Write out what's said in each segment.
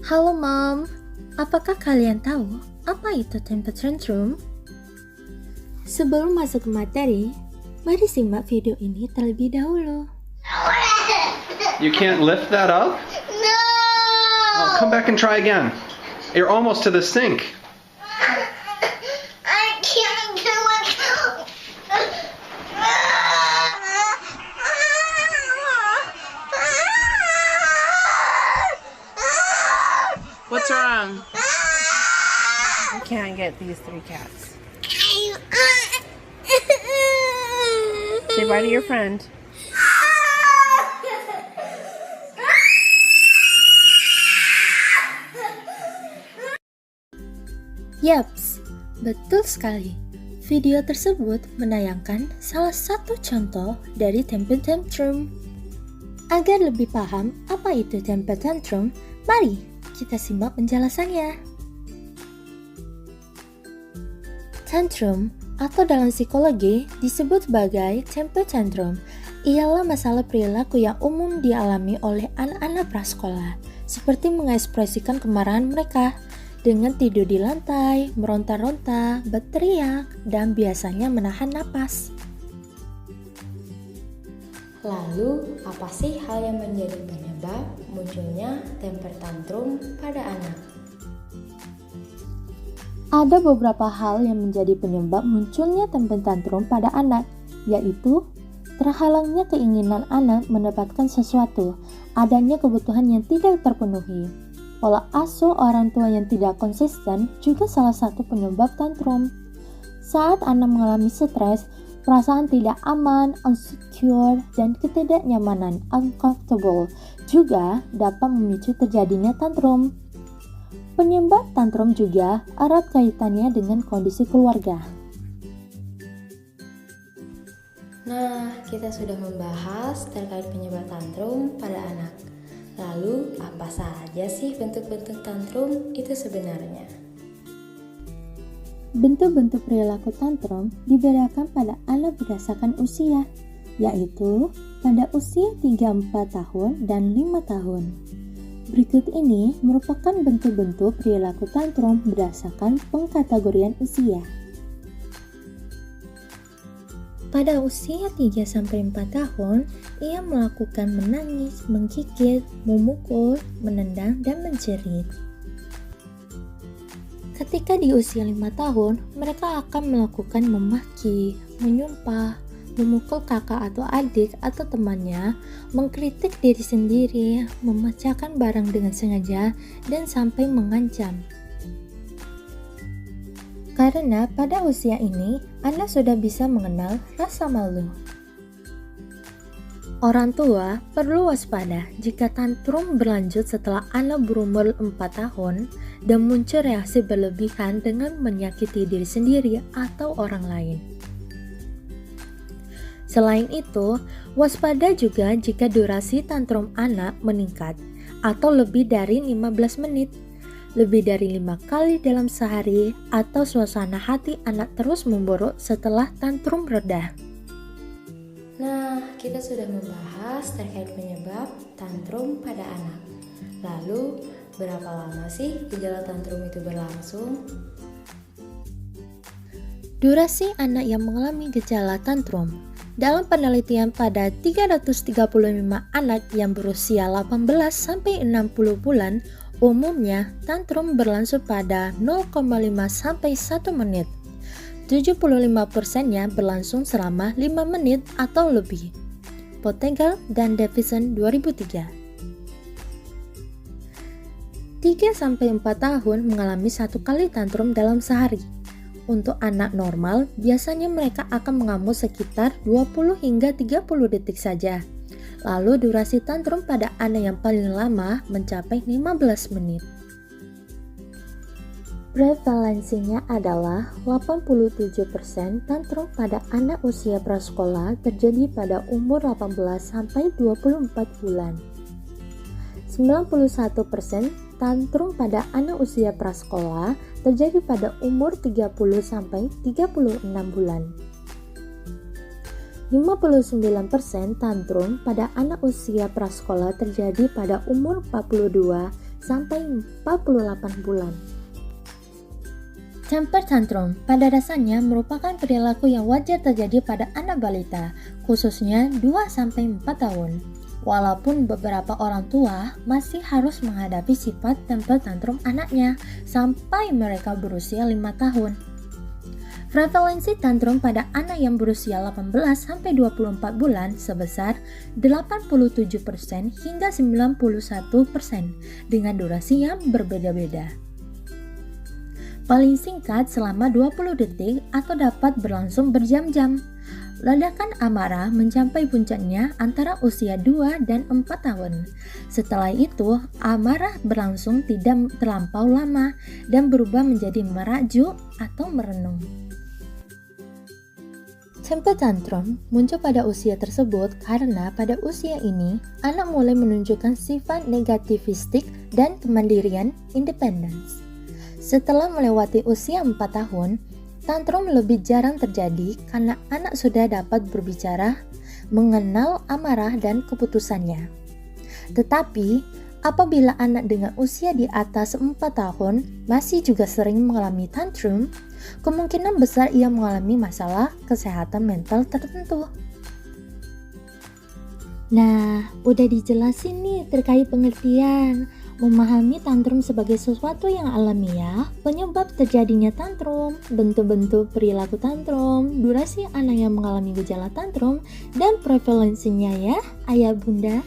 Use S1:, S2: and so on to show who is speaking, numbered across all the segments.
S1: Halo Mom, apakah kalian tahu apa itu temper tantrum? Sebelum masuk ke materi, mari simak video ini terlebih dahulu.
S2: You can't lift that up?
S3: No!
S2: Oh, come back and try again. You're almost to the sink.
S3: I can't do it.
S4: What's wrong? I can't get these 3 cats. Say bye to your friend.
S1: Yaps, betul sekali. Video tersebut menayangkan salah satu contoh dari temper tantrum. Agar lebih paham apa itu temper tantrum, mari kita simak penjelasannya. Tantrum atau dalam psikologi disebut sebagai temper tantrum ialah masalah perilaku yang umum dialami oleh anak-anak prasekolah, seperti mengekspresikan kemarahan mereka dengan tidur di lantai, meronta-ronta, berteriak, dan biasanya menahan napas.
S5: Lalu, apa sih hal yang menjadi penyebab munculnya temper tantrum pada anak?
S1: Ada beberapa hal yang menjadi penyebab munculnya temper tantrum pada anak, yaitu terhalangnya keinginan anak mendapatkan sesuatu, adanya kebutuhan yang tidak terpenuhi. Pola asuh orang tua yang tidak konsisten juga salah satu penyebab tantrum. Saat anak mengalami stres, perasaan tidak aman, insecure, dan ketidaknyamanan, uncomfortable, juga dapat memicu terjadinya tantrum. Penyebab tantrum juga erat kaitannya dengan kondisi keluarga.
S5: Nah, kita sudah membahas terkait penyebab tantrum pada anak. Lalu, apa saja sih bentuk-bentuk tantrum itu sebenarnya?
S1: Bentuk-bentuk perilaku tantrum dibedakan pada anak berdasarkan usia, yaitu pada usia 3-4 tahun dan 5 tahun. Berikut ini merupakan bentuk-bentuk perilaku tantrum berdasarkan pengkategorian usia. Pada usia 3-4 tahun, ia melakukan menangis, menggigit, memukul, menendang, dan menjerit. Ketika di usia 5 tahun, mereka akan melakukan memaki, menyumpah, memukul kakak atau adik atau temannya, mengkritik diri sendiri, memecahkan barang dengan sengaja, dan sampai mengancam. Karena pada usia ini, anak sudah bisa mengenal rasa malu. Orang tua perlu waspada jika tantrum berlanjut setelah anak berumur 4 tahun dan muncul reaksi berlebihan dengan menyakiti diri sendiri atau orang lain. Selain itu, waspada juga jika durasi tantrum anak meningkat atau lebih dari 15 menit, lebih dari 5 kali dalam sehari, atau suasana hati anak terus memburuk setelah tantrum reda.
S5: Nah, kita sudah membahas terkait penyebab tantrum pada anak. Lalu, berapa lama sih gejala tantrum itu berlangsung?
S1: Durasi anak yang mengalami gejala tantrum. Dalam penelitian pada 335 anak yang berusia 18 sampai 60 bulan, umumnya tantrum berlangsung pada 0,5 sampai 1 menit. 75%-nya berlangsung selama 5 menit atau lebih. Potengel dan Davison 2003. 3-4 tahun mengalami 1 kali tantrum dalam sehari. Untuk anak normal, biasanya mereka akan mengamuk sekitar 20 hingga 30 detik saja. Lalu durasi tantrum pada anak yang paling lama mencapai 15 menit. Prevalensinya adalah 87% tantrum pada anak usia prasekolah terjadi pada umur 18 sampai 24 bulan. 91% tantrum pada anak usia prasekolah terjadi pada umur 30 sampai 36 bulan. 59% tantrum pada anak usia prasekolah terjadi pada umur 42 sampai 48 bulan. Temper tantrum pada dasarnya merupakan perilaku yang wajar terjadi pada anak balita, khususnya 2-4 tahun. Walaupun beberapa orang tua masih harus menghadapi sifat temper tantrum anaknya sampai mereka berusia 5 tahun. Prevalensi tantrum pada anak yang berusia 18-24 bulan sebesar 87% hingga 91% dengan durasi yang berbeda-beda. Paling singkat selama 20 detik atau dapat berlangsung berjam-jam. Ledakan amarah mencapai puncaknya antara usia 2 dan 4 tahun. Setelah itu, amarah berlangsung tidak terlampau lama dan berubah menjadi merajuk atau merenung. Temper tantrum muncul pada usia tersebut karena pada usia ini, anak mulai menunjukkan sifat negativistik dan kemandirian independence. Setelah melewati usia 4 tahun, tantrum lebih jarang terjadi karena anak sudah dapat berbicara, mengenal amarah dan keputusannya. Tetapi, apabila anak dengan usia di atas 4 tahun masih juga sering mengalami tantrum, kemungkinan besar ia mengalami masalah kesehatan mental tertentu. Nah, udah dijelasin nih terkait pengertian. Memahami tantrum sebagai sesuatu yang alamiah, penyebab terjadinya tantrum, bentuk-bentuk perilaku tantrum, durasi anak yang mengalami gejala tantrum, dan prevalensinya ya, ayah bunda.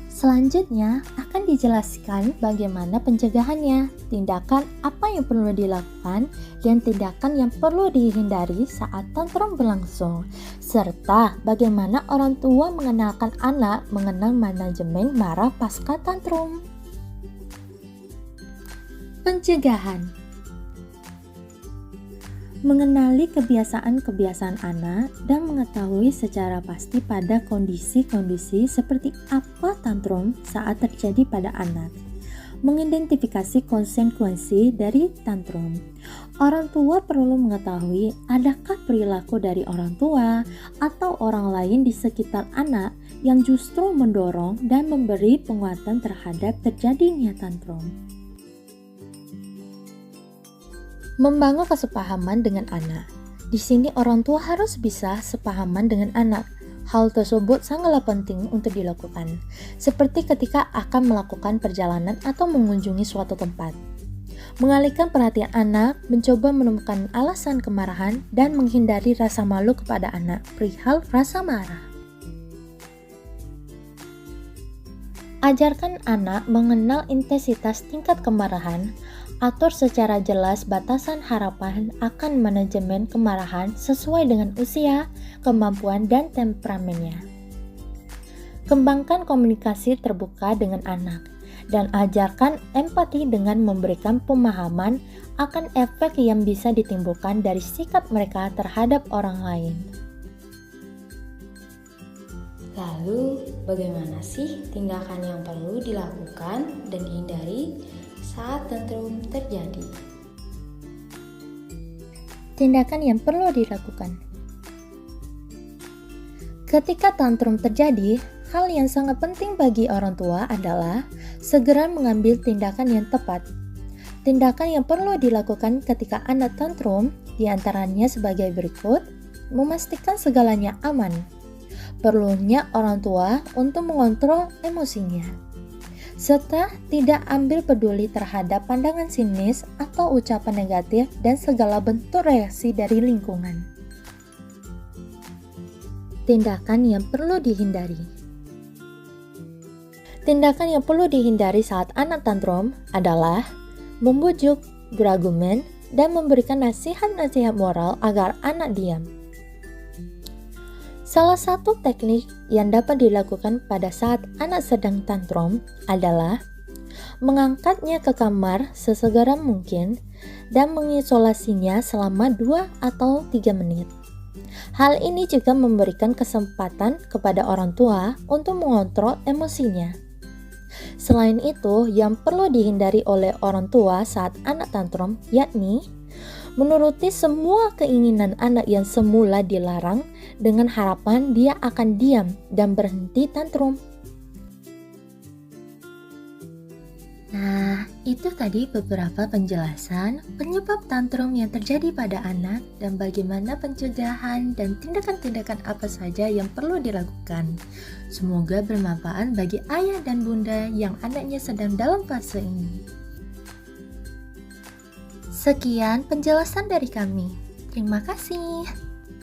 S1: Selanjutnya akan dijelaskan bagaimana pencegahannya, tindakan apa yang perlu dilakukan, dan tindakan yang perlu dihindari saat tantrum berlangsung, serta bagaimana orang tua mengenalkan anak mengenal manajemen marah pasca tantrum. Pencegahan. Mengenali kebiasaan-kebiasaan anak dan mengetahui secara pasti pada kondisi-kondisi seperti apa tantrum saat terjadi pada anak. Mengidentifikasi konsekuensi dari tantrum. Orang tua perlu mengetahui adakah perilaku dari orang tua atau orang lain di sekitar anak yang justru mendorong dan memberi penguatan terhadap terjadinya tantrum. Membangun kesepahaman dengan anak. Di sini orang tua harus bisa sepahaman dengan anak. Hal tersebut sangatlah penting untuk dilakukan, seperti ketika akan melakukan perjalanan atau mengunjungi suatu tempat. Mengalihkan perhatian anak, mencoba menemukan alasan kemarahan, dan menghindari rasa malu kepada anak perihal rasa marah. Ajarkan anak mengenal intensitas tingkat kemarahan. Atur secara jelas batasan harapan akan manajemen kemarahan sesuai dengan usia, kemampuan, dan temperamennya. Kembangkan komunikasi terbuka dengan anak, dan ajarkan empati dengan memberikan pemahaman akan efek yang bisa ditimbulkan dari sikap mereka terhadap orang lain.
S5: Lalu, bagaimana sih tindakan yang perlu dilakukan dan dihindari saat tantrum terjadi?
S1: Tindakan yang perlu dilakukan. Ketika tantrum terjadi, hal yang sangat penting bagi orang tua adalah segera mengambil tindakan yang tepat. Tindakan yang perlu dilakukan ketika anak tantrum diantaranya sebagai berikut: memastikan segalanya aman. Perlunya orang tua untuk mengontrol emosinya, serta tidak ambil peduli terhadap pandangan sinis atau ucapan negatif dan segala bentuk reaksi dari lingkungan. Tindakan yang perlu dihindari. Tindakan yang perlu dihindari saat anak tantrum adalah membujuk, berargumen, dan memberikan nasihat-nasihat moral agar anak diam. Salah satu teknik yang dapat dilakukan pada saat anak sedang tantrum adalah mengangkatnya ke kamar sesegera mungkin dan mengisolasinya selama 2 atau 3 menit. Hal ini juga memberikan kesempatan kepada orang tua untuk mengontrol emosinya. Selain itu, yang perlu dihindari oleh orang tua saat anak tantrum yakni menuruti semua keinginan anak yang semula dilarang dengan harapan dia akan diam dan berhenti tantrum. Nah, itu tadi beberapa penjelasan penyebab tantrum yang terjadi pada anak dan bagaimana pencegahan dan tindakan-tindakan apa saja yang perlu dilakukan. Semoga bermanfaat bagi ayah dan bunda yang anaknya sedang dalam fase ini. Sekian penjelasan dari kami. Terima kasih.